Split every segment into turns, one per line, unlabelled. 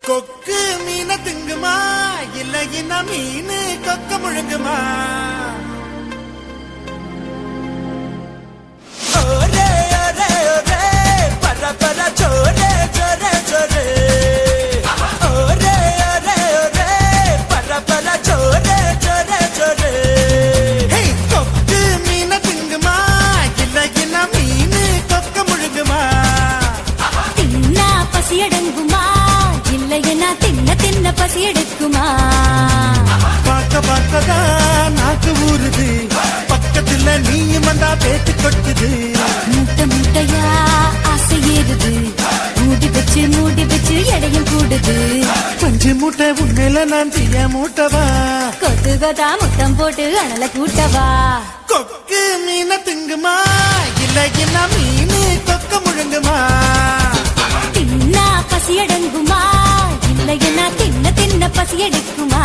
கொக்கு மீன திங்குமா இல்லைன்னா மீன் கொக்க முழுங்குமா? ஒரே ஒரே ஒரே பர பர சோரே சோரே சோரே ஒரே ஒரே ஒரே பர பர சோரே சோரே சோரே. கொக்கு மீன திங்குமா இல்லைன்னா மீன் கொக்க முழுங்குமா?
தின்னா பசி அடங்குமா இல்லையா தின்ன தின்ன பசி எடுக்குமா?
பார்க்க பார்க்கதான் நாக்கு ஊறுது, பக்கத்துல நீயும் வந்தா பேத்து கொட்டுது.
மூட்டை மூட்டையா ஆசை ஏறுது, மூடி வச்சு எடையும் கூடுது.
பஞ்சு மூட்டை உண்மையில நான் செய்ய மூட்டவா?
கொத்து கொத்தா முத்தம் போட்டு அனல கூட்டவா?
கொக்கு மீன திங்குமா இல்லைன்னா மீன் கொக்க முழுங்குமா?
தின்னா பசி அடங்குமா இல்லையா தின்ன தின்ன பசி எடுக்குமா?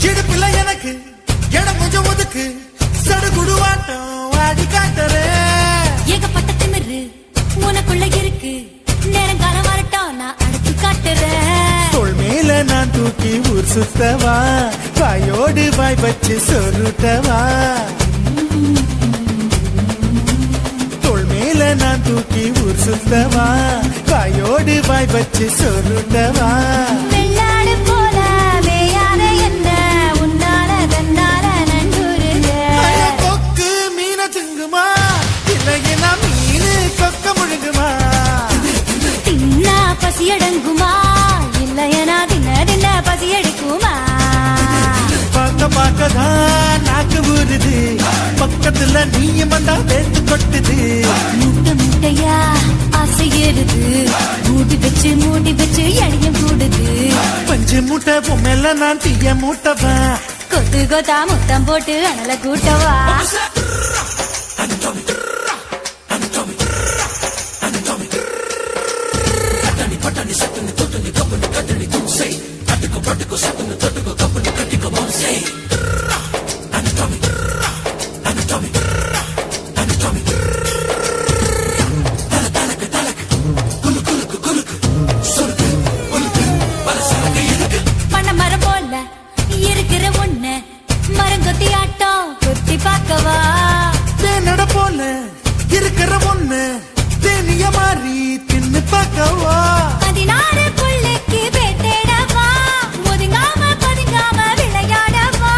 சிடுப்பில்ல எனக்கு இடம் கொஞ்சம் ஒதுக்கு, சடுகுடுவாட்டம் ஆடி காட்டுறேன்.
ஏகப்பட்ட திமிரு உனக்குள்ள இருக்கு, நேரங்காலம் வரட்டும் நான் அடுத்து காட்டுறேன்.
தோள் மேல நான் தூக்கி ஊர் சுத்தவா, வாயோடு வாய் வச்சு சொருட்டவா? தோள் மேல நான் தூக்கி ஊர் சுத்தவா, வாயோடு வாய் வச்சு சொருட்டவா?
வெள்ளாடு போல மேயாத என்ன உன்னால தன்னால நன்றுருங்க.
கொக்கு மீன திங்குமா இல்லைன்னா மீன் கொக்க முழுங்குமா?
தின்னா பசி அடங்குமா இல்லையா தின்ன தின்ன பசி எடுக்குமா?
பார்க்க பார்க்கதான் நாக்கு ஊறுது, பக்கத்துல நீயும் வந்தா பேத்து கொட்டுது.
மூட்டை மூட்டையா ஆசை ஏறுது, மூடி வச்சு எடையும் கூடுது.
பஞ்சு மூட்டை பொம்மையில நான் தீய மூட்டவா?
கொத்து கொத்தா முத்தம் போட்டு அனல கூட்டவா? பண்ண மரம் போல இருக்கிற ஒண்ணு மரங்கொத்தி ஆட்டம் குத்தி பார்க்கவா?
தேனட போல இருக்கிற ஒண்ணு தேனிய மாறி தின்னு பார்க்கவா?
16 புள்ளைக்கு பேட்டேடவா, ஒதுங்காம பதுங்காம விளையாடவா?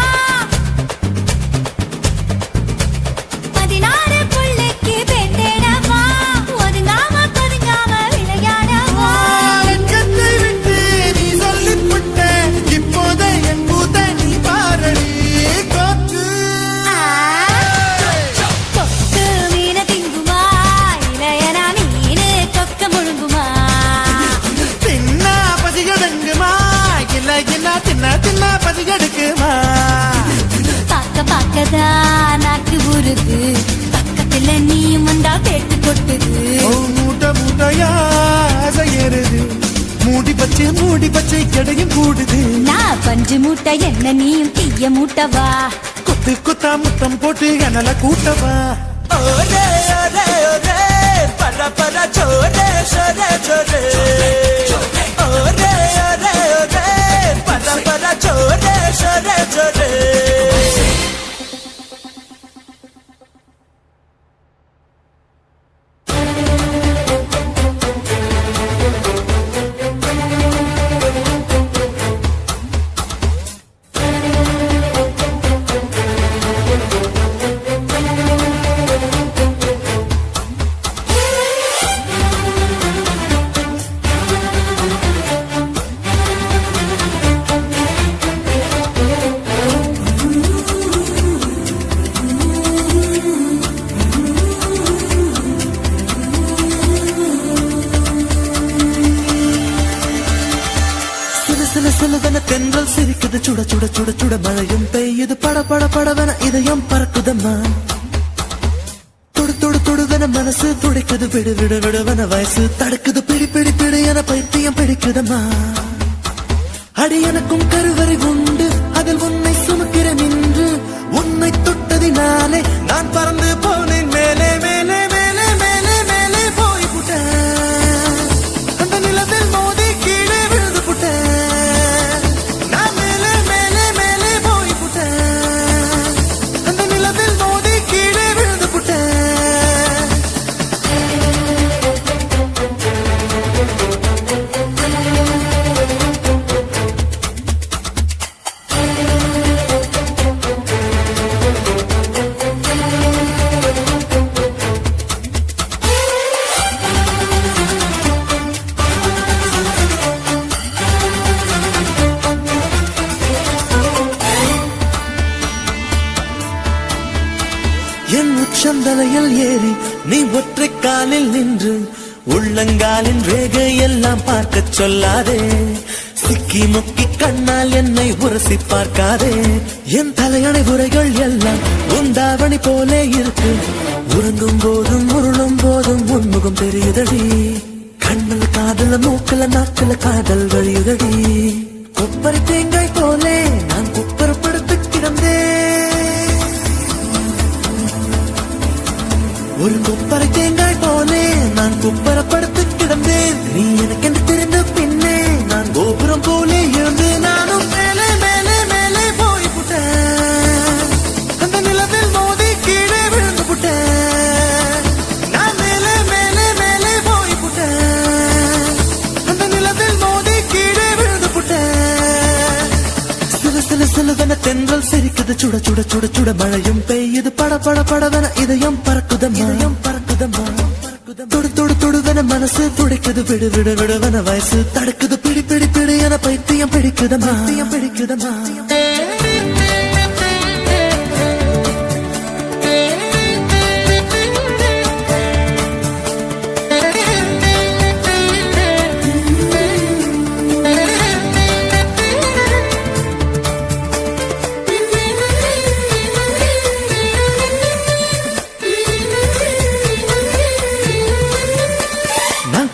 16 புள்ளைக்கு பேட்டேடவா, ஒதுங்காம பதுங்காம விளையாடவா?
வெட்கத்தை விட்டு நீ சொல்லிவிட்ட, இப்போதே என் பூத்தை நீ பாரடி. கொக்கு
கொக்கு மீன திங்குமா இளையனா மீனு கொக்க முழுங்குமா?
தின்னா பசிகடங்குமா இல்லைன்னா தின்ன தின்ன பசிகெடுக்குமா?
பார்க்க பார்க்கதான் நாக்கு ஊறுது, பக்கத்துல நீயும் வந்தா பேட்டு கொட்டுது.
மூட்டை மூட்டையா ஆசை ஏறுது, மூடி பச்சை கிடையும் கூடுது.
நான் பஞ்சு மூட்டை என்ன நீயும் தீய மூட்டவா?
கொத்து கொத்தா முத்தம் போட்டு அனல கூட்டவா? ஒரே ஒரே ஒரே பர பர சோரே சோரே சோரே ஒரே ஒரே ஒரே பர பர சோரே சோரே சோரே. தென்றல் சிரிக்குது சுட சுட சுட சுட மழையும் பெய்யுது பட பட படவன இதயம் பறக்குதம்மா தொடு தொடு தொடுவன மனசு துடிக்குது விடு விடு விடுவன வயசு தடுக்குது பிடி பிடி பிடி என பைத்தியம் பிடிக்குதம்மா அடி எனக்கும் கருவறை உண்டு அதில் உன்னை சுமக்கிறேன் என்று உன்னை தொட்டதினாலே நான் பறந்து போனேன் மேலே மேலே மேலே மேலே மேலே போய் புட்டேன் அந்த நிலவில் மோதி கீழே விழுந்து புட்டேன் நான் மேலே மேலே மேலே போய் புட்டேன் அந்த நிலவில் மோதி கீழே விழுந்து புட்டேன் என் உச்சந்தலையில் ஏறி நீ ஒற்றை காலில் நின்று உள்ளங்காலின் ரேகை எல்லாம் பார்க்க சொல்லாதே சிக்கி முக்கி கண்ணால் என்னை உரசி பார்க்காதே என் தலையணை உரைகள் எல்லாம் உந்தாவணி போலே இருக்கு உறங்கும் போதும் உருளும் போதும் உன்முகம் தெரியுதடி கண்ணில் காதல மூக்கல நாக்கல காதல் வழியுதடி கொப்பரை தேங்காய் போலே நான் குப்பரப்படுத்து கிடந்தேன் ஒரு கொப்பரை தேங்காய் போலே நான் குப்பரப்படுத்து கிடந்தேன் நீ எனக்கு என்று தெரிந்த பின்னே நான் கோபுரம் போலே இருந்து நானும் மேலே மேலே மேலே போய் புட்டேன் அந்த நிலவில் மோதி கீழே விழுந்து புட்டேன் நான் மேலே மேலே மேலே போய் புட்டேன் அந்த நிலவில் மோதி கீழே விழுந்து புட்டேன் சில சில சிலவென தென்றல் சிரிக்குது சுட சுட சுட சுட மழையும் பெய்யுது பட பட படவென இதயம் பறக்குதம்மா இதயம் பறக்குதம்மா தொடு தொடு தொடுவென மனசு துடிக்குது விடு விடு விடுவன வயசு தடுக்குது பிடி பிடி பிடி என பைத்தியம் பிடிக்குதம்மா பைத்தியம் பிடிக்குதம்மா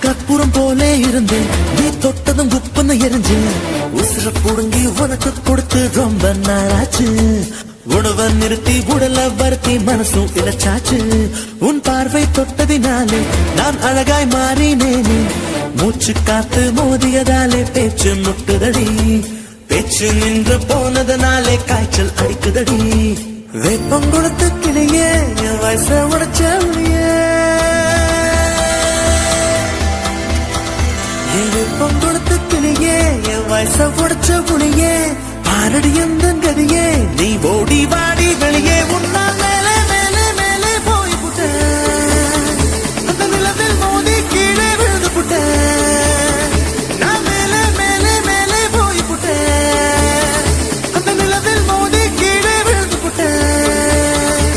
கற்பூரம் போலே இருந்தேன் நீ தொட்டதும் உப்புன்னு எரிஞ்சு உசுர புடுங்கி உனக்கு கொடுத்து ரொம்ப நாளாச்சு உணவை நிறுத்தி உடல வருத்தி மனசும் இழைச்சாச்சு உன் பார்வை தொட்டதினாலே நான் அழகாய் மாறினேனே மூச்சு காத்து மோதியதாலே பேச்சு முட்டுதடி பேச்சு நின்று போனதனாலே காய்ச்சல் அடிக்குதடி வேப்பம் கொடுத்த கிளியே என் வயச உடைச்ச ஒளியே வெப்பம் கொடுத்த கிளியே என் வயச உடைச்ச புளியே பாரடி எந்த கதியே நீ ஓடி வாடி வெளியே உன்னால் மேலே மேலே மேலே போய் புட்டேன் அந்த நிலவில் மோதி கீழே விழுந்து புட்டேன் நான் மேலே மேலே மேலே போய் புட்டேன் அந்த நிலவில் மோதி கீழே விழுந்து புட்டேன்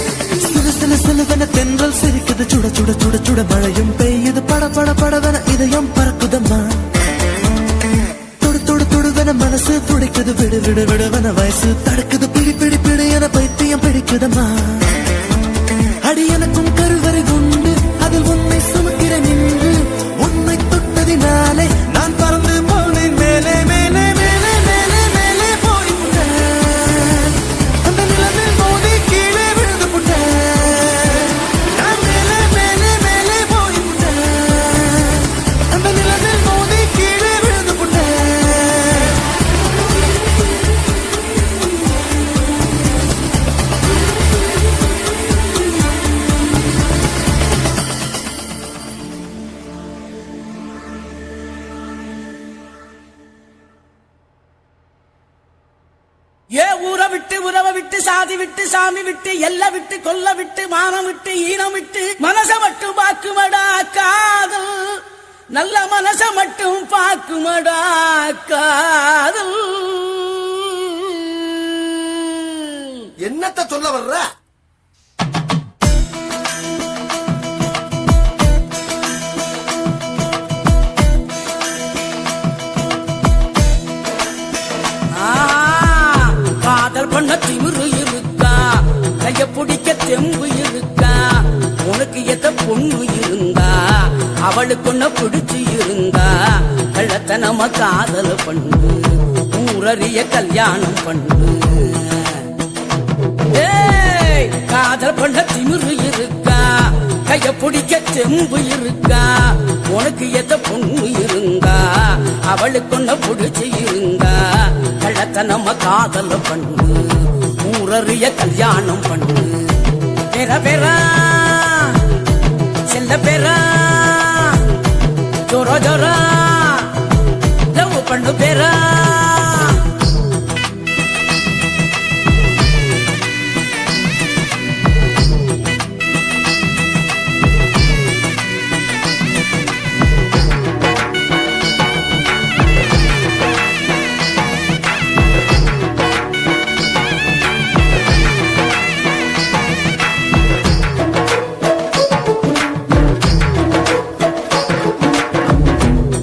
சில சில சிலவென தென்றல் சிரிக்குது சுட சுட சுட சுட மழையும் பெய்யுது பட பட படவென இதயம் பறக்குதம்மா தொடு தொடு தொடுவன மனசு துடிக்குது விடு விடு விடுவன வயசு தடுக்குது பிடி பிடி பிடி என பைத்தியம் பிடிக்குதம்மா அடி எனக்கும் கருவறை உண்டு அதில் உன்னை சுமக்கிறேன் என்று உன்னை தொட்டதினாலே நான் பறந்து போனேன் மேலே மேலே மேலே மேலே மேலே போய் புட்டேன் அந்த நிலவில் மோதி கீழே விழுந்து புட்டேன் நான் மேலே மேலே மேலே போய் புட்டேன் அந்த நிலவில் மோதி கீழே விழுந்து புட்டேன்
ஏ ஊரை விட்டு உறவை விட்டு சாதி விட்டு சாமி விட்டு எல்லை விட்டு கொல்ல விட்டு மானம் விட்டு ஈனம் விட்டு மனச மட்டும் பாக்குமடா காதல் நல்ல மனச மட்டும் பாக்குமடா காதல்
என்னத்த சொல்ல வர்ற
பொண்ணு இருந்தா அவளுக்கு ஒன்ன பிடிச்சு இருந்தா கள்ளத்தனம காதல் பண்ணு ஊரறிய கல்யாணம் பண்ணு ஏய், காதல் பண்ண திமிரு இருக்கா கைய பிடிக்க செம்பு இருக்கா உனக்கு எத்த பொண்ணு இருந்தா அவளுக்கு ஒன்ன பிடிச்சு இருந்தா கள்ளத்தனம காதல் பண்ணு ஊரறிய கல்யாணம் பண்ணு பெற பெறா செல்ல பெறா ஜோரா ஜோரா லவ் பண்ணு பெறா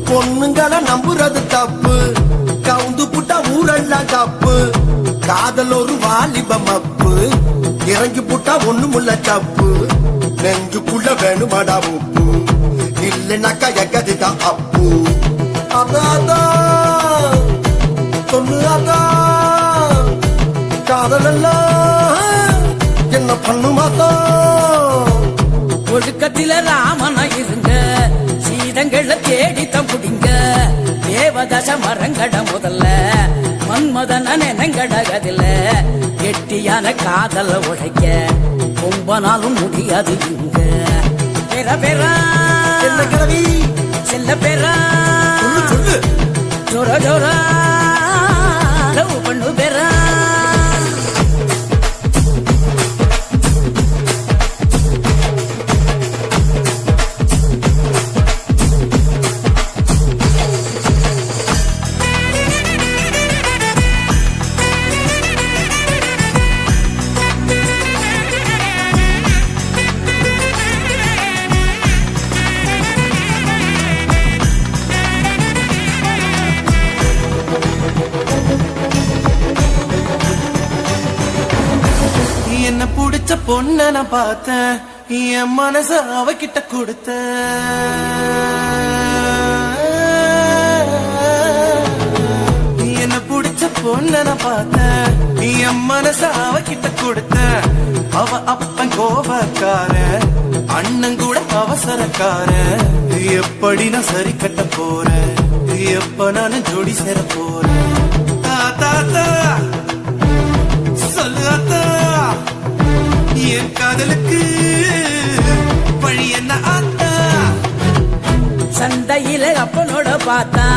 பொண்ணுங்களை நம்புறது தப்பு கவுந்து புட்டா ஊரெல்லாம் தப்பு காதல் ஒரு வாலிப மப்பு இறங்கி புட்டா ஒண்ணுமுள்ள தப்பு நெஞ்சுக்குள்ள வேணுமாடா உப்பு இல்லைனாக்கா எக்கதிதான் அப்பு அதான் சொல்லு அதான் காதல் எல்லாம் என்ன பண்ணுமாதான்
ஒழுக்கத்தில ராமனா இருங்க சீதங்களை தேடித்தம் புடிங்க தேவதச மரங்கட முதல்ல மன்மதன நெனங்கடகதில்ல கெட்டியான காதல உடைக்க ரொம்ப நாளும் முடியாது இங்க பெற பெறா
என்ன கிழவி
செல்ல பெறா
சொல்லு
ஜோரா ஜோரா லவ் பண்ணு பெறா
என்ன புடிச்ச பொண்ண நான் பார்த்தேன் என் மனச அவகிட்ட கொடுத்த என்ன புடிச்ச பொண்ண நான் பார்த்தேன் என் மனச அவகிட்ட கொடுத்த அவ அப்பன் கோபக்கார அண்ணன் கூட அவசரக்கார எப்படி நான் சரி கட்ட போறேன் எப்ப நான் ஜோடி சேர போறேன் தாத்தா சொல்லு அத்தா என் காதலுக்கு வழி என்ன ஆத்தா
சந்தையில அப்பனோட பார்த்தா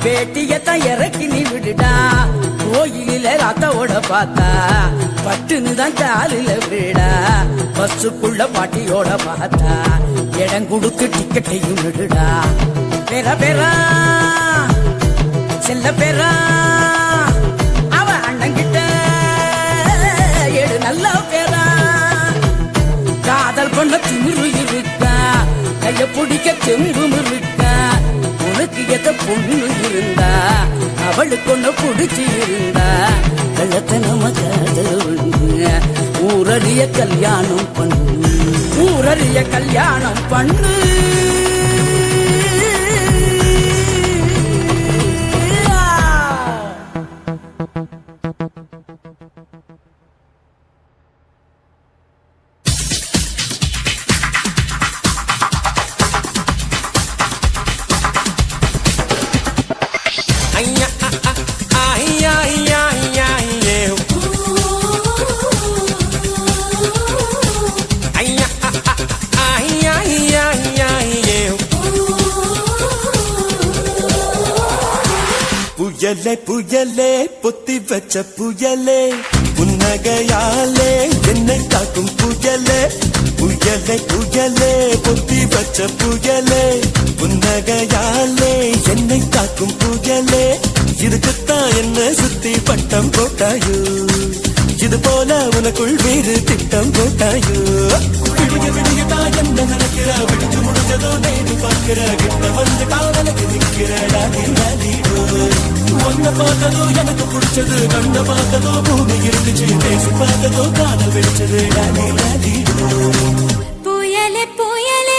பேட்டியத்தான் இறக்கி நீ விடுடா கோயிலில அத்தாவோட பார்த்தா பட்டுன்னு தான் காலில விடா பஸ்ஸுக்குள்ள பாட்டியோட பார்த்தா இடம் கொடுத்து டிக்கெட்டையும் விடுடா பெற பெறா செல்ல பெறா அவ அண்ணங்கிட்ட ஏடு நல்லா பெறா காதல் பண்ண திமிரு இருக்கா கைய பிடிக்க தெம்பும் இருக்கா உனக்கு எத்த பொண்ணு இருந்தா அவளுக்கு ஒண்ணு பிடிச்சி இருந்தா கள்ளத்தனம காதல் ஊரறிய கல்யாணம் பண்ணு ஊரறிய கல்யாணம் பண்ணு
புயலே புயலே பொத்தி வச்ச புயலே புன்னகையாலே என்னை காக்கும் புயலே புயலே புயலே பொத்தி வச்ச புயலே புன்னகையாலே என்னை காக்கும் புயலே இதுக்குத்தான் என்ன சுத்தி பட்டம் போட்டாயோ இது போல உனக்குள் வேறு திட்டம் போட்டாயோ விடிய விடியதான் என்ன நினைக்கிற விடிஞ்சு முடிஞ்சதோ நேரு பார்க்கிற கிட்ட வந்து காதலுக்கு நிற்கிறடா ஒன்ன பார்த்ததோ எனக்கு பிடிச்சது கண்ண பார்த்ததோ பூமி இருந்துச்சு பேசி பார்த்ததோ காதல் வெடிச்சது
புயலே புயலே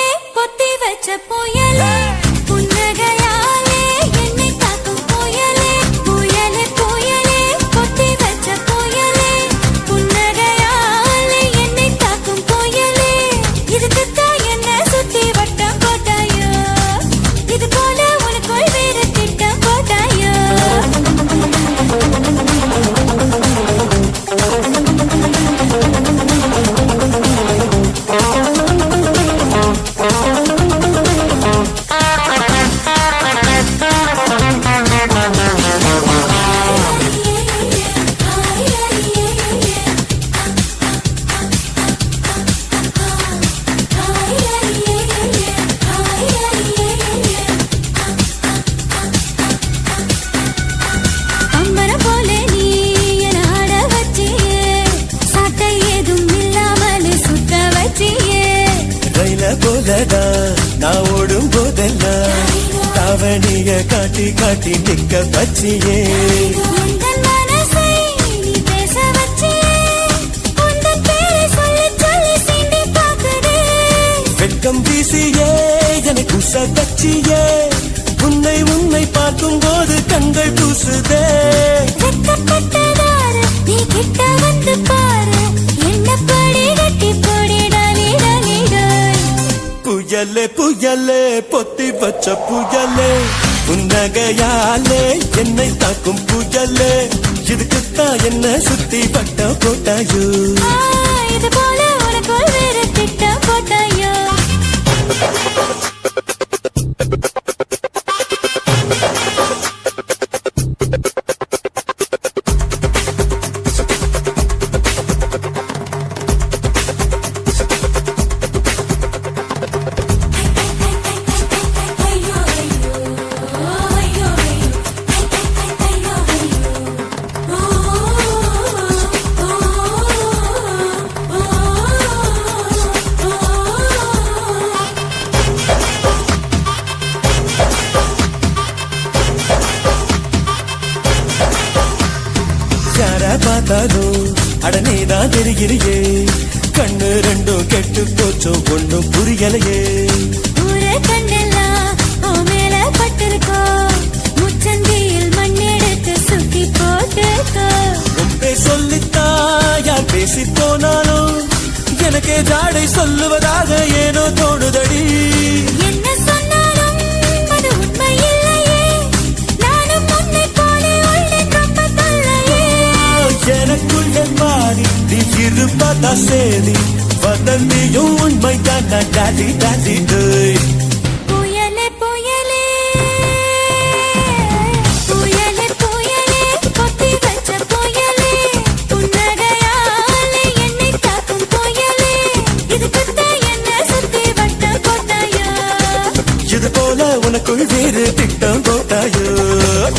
சொல்லதான் நான் ஓடும் போதெல்லாம் தாவணிய காட்டி காட்டி நிக்க வச்சியே
எந்தன் மனசை நீ பேச வச்சியே உந்தன் பேரை சொல்லி சொல்லி சீண்டி பார்க்குதே
வெட்கம் வீசியே எனக்கு உச வச்சியே உன்னை உன்னை பார்க்கும் போது கண்கள் பூசுதே
வெட்கப்பட்டதாரு நீ கிட்ட வந்து பாரு என்ன படி கட்டி போடி டாலி டாலி டாய்
புயலே புயலே பொத்தி வச்ச புயலே புன்னகையாலே என்னை தாக்கும் புயலே இதுக்குத்தான் என்ன சுத்தி பட்ட போட்டாயோ
இது போல உனக்குள் வேறு திட்டம் போட்டாயோ
யார பார்த்தாலும் அடனேதான் தெரிகிறியே கண்ணு ரெண்டும் கெட்டு போச்சோ ஒண்ணும் புரியலையே
ஊர கண்ணெல்லாம் உன் மேல பட்டிருக்கோ முச்சந்தியில் மண்ணெடுத்து சுத்தி போட்டுக்கோ
உம்பே சொல்லித்தா யார் பேசி போனாலும் எனக்கே ஜாடை சொல்லுவதாக ஏனோ தோணுதடி
என்ன சொன்னாலும் அது உண்மை இல்லையே நானும் உன்னை போல உள்ளேன் ரொம்ப தொல்லையே
எனக்குள்ள மாறி நீ இருப்பதா சேரி வதந்தியும் உண்மைதான் டாடி டாடி டேய்
புயலே புயலே புயலே புயலே பொத்தி வச்ச புயலே புன்னகையாலே என்னை தாக்கும் புயலே இதுக்குத்தான் என்ன சுத்தி வட்டம் போட்டாயோ
இது போல உனக்குள் வேறு திட்டம் போட்டாயோ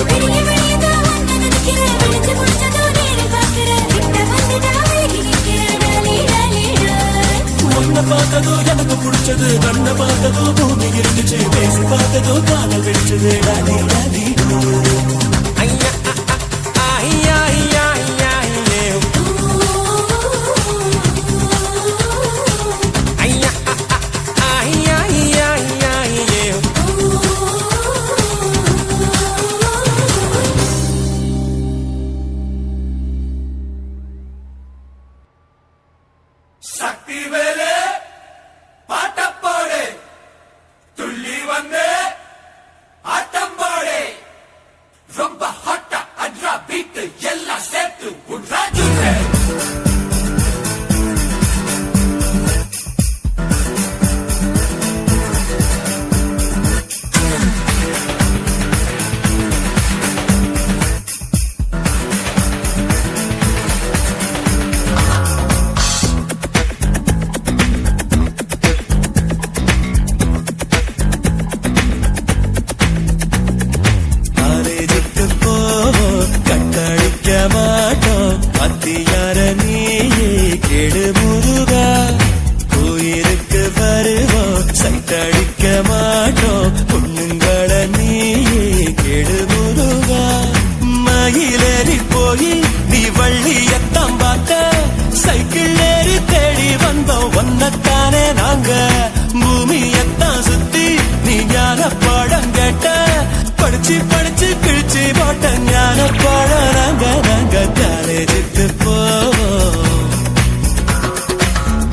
வெளியே வெளியதான் வந்து நினைக்கிறேன் வெளிச்சு முடிச்சதோ நேரில் பார்க்கிறேன் கிட்ட வந்துட்டா விலகி நிற்கிறேன் டாலி டாலி டாய்
உன்னை பார்த்ததோ எனக்கு பிடிச்சது கண்ணை பார்த்ததோ பூமி இருந்துச்சு பேசி பார்த்ததோ காதல் வெடிச்சது டாடி டாடி ஐயா ஐயா ஐயா ஐயா ஐயா ஐயா ஐயா ஐயா சக்தி வேலே பாட்டப்பாடு துள்ளி வந்து ஆட்டம் பாடு ரொம்ப ஹாட்டா அட்ரா பீட்டு எல்லாம் சேர்த்து உட்ராஜு காலேஜுக்கு போவோம் கட்டழிக்க மாட்டோம் அத்தியார நீயே கெடு முருகா கோயிலுக்கு வருவோம் சைட்டடிக்க மாட்டோம் பொண்ணுங்கள நீயே கெடு முருகா மயிலேறி போய் நீ வள்ளியத்தான் பார்த்த சைக்கிள் ஏறி தேடி வந்தோம் ஒன்னத்தானே நாங்க பூமியத்தான் சுத்தி நீ ஞான பாடம் கேட்ட படிச்சு படிச்சு கிழிச்சு போட்ட ஞான பாடம் நாங்க காலேஜுக்கு போவோம்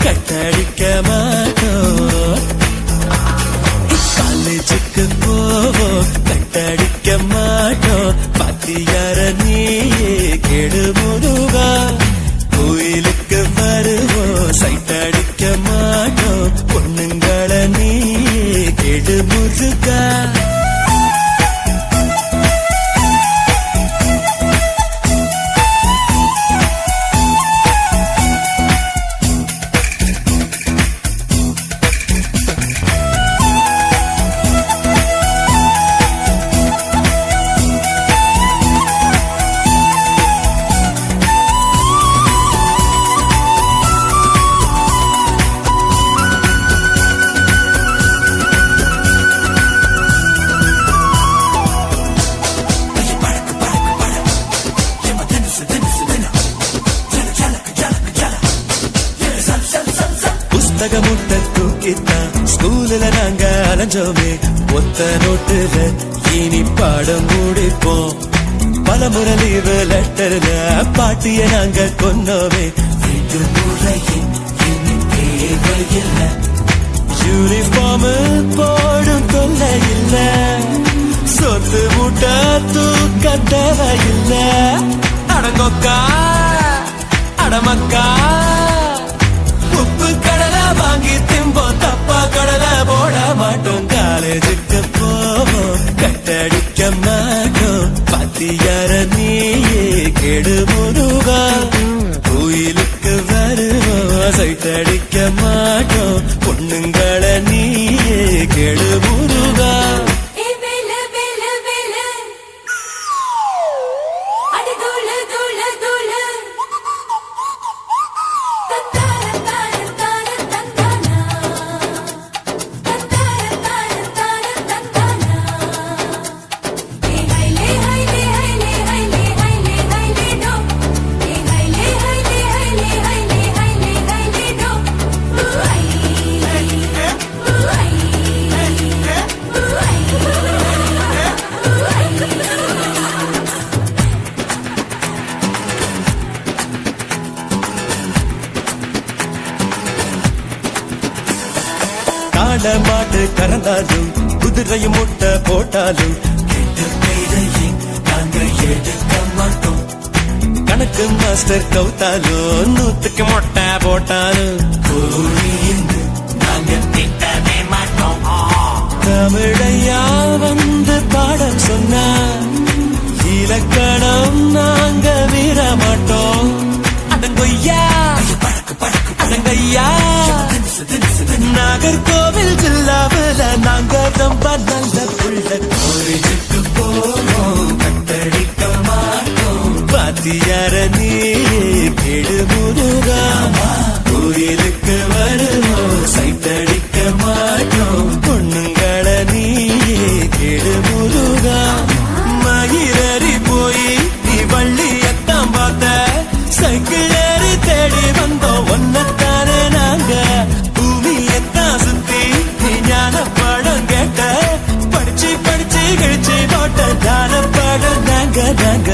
கட்டடிக்க மாட்டோம் காலேஜுக்கு போவோம் கட்டடிக்க மாட்டோம் பாத்தியார நீயே கெடு முருகா கோயிலுக்கு வருவோம் சைட்டடிக்க மாட்டோம் பொண்ணுங்கள நீயே கெடு முருகா அதை தூக்கித்தான் ஸ்கூல்ல நாங்க அலைஞ்சோமே ஒத்த நோட்டுல இனி பாடம் முடிப்போம் பல முறை லீவு லெட்டர்ல பாட்டிய நாங்க கொன்னோமே வீட்டு முறையின் இனி தேவையில்லை யூனிஃபார்ம் போடும் தொல்லை இல்ல சொத்து மூட்டை தூக்க தேவையில்ல அடங்கொக்கா அடமக்கா உப்பு கடலை வாங்கி திம்போம் தப்பா கடலை போட மாட்டோம் காலேஜுக்கு போவோம் கட்டடிக்க மாட்டோம் பத்தியார நீயே கெடு முருகா கோயிலுக்கு வருவோம் சைட்டடிக்க மாட்டோம் பொண்ணுங்களை நீயே கெடு முருகா
ஏ வேல வேல வேல அடி தூள தூள தூள தத்தார தார தார தந்தானா தத்தார தார தார தந்தானா ஏ ஹைலே ஹைலே ஹைலே ஹைலே ஹைலே ஹைலே டோ ஏ ஹைலே ஹைலே ஹைலே ஹைலே ஹைலே ஹைலே டோ ஊஐ ஊஐ
காட மாடு கறந்தாலும் குதிரையும் முட்டை போட்டாலும் கெட்ட பேரையும் நாங்க எடுக்க மாட்டோம் கணக்கு மாஸ்டர் கவுத்தாலும் நூத்துக்கு மொட்டை போட்டாலும் கோழின்னு நாங்க திட்டவே மாட்டோம் தமிழையா வந்து பாடம் சொன்னா இலக்கணம் நாங்க மீற மாட்டோம் அடங்கொய்யா அடங்கய்யா நாகர்கோவில் ஜில்லாவில் நாங்க ரொம்ப நல்ல புள்ள கோயிலுக்கு போவோம் கட்டடிக்க மாட்டோம் பாத்தியார நீயே கெடு முருகா கோயிலுக்கு வருவோம் சைட்டடிக்க மாட்டோம் பொண்ணுங்களை நீயே கெடு முருகா மகிழறி போய் நீ வள்ளியத்தான் பார்த்த சைக்கிள் ஏறி தேடி வந்தோம் ஒன்னத்தானே நாங்க பூமியத்தான் சுத்தி நீ ஞான படம் கேட்ட படிச்சு படிச்சு கிழிச்சு போட்ட தான படம் நாங்க நாங்க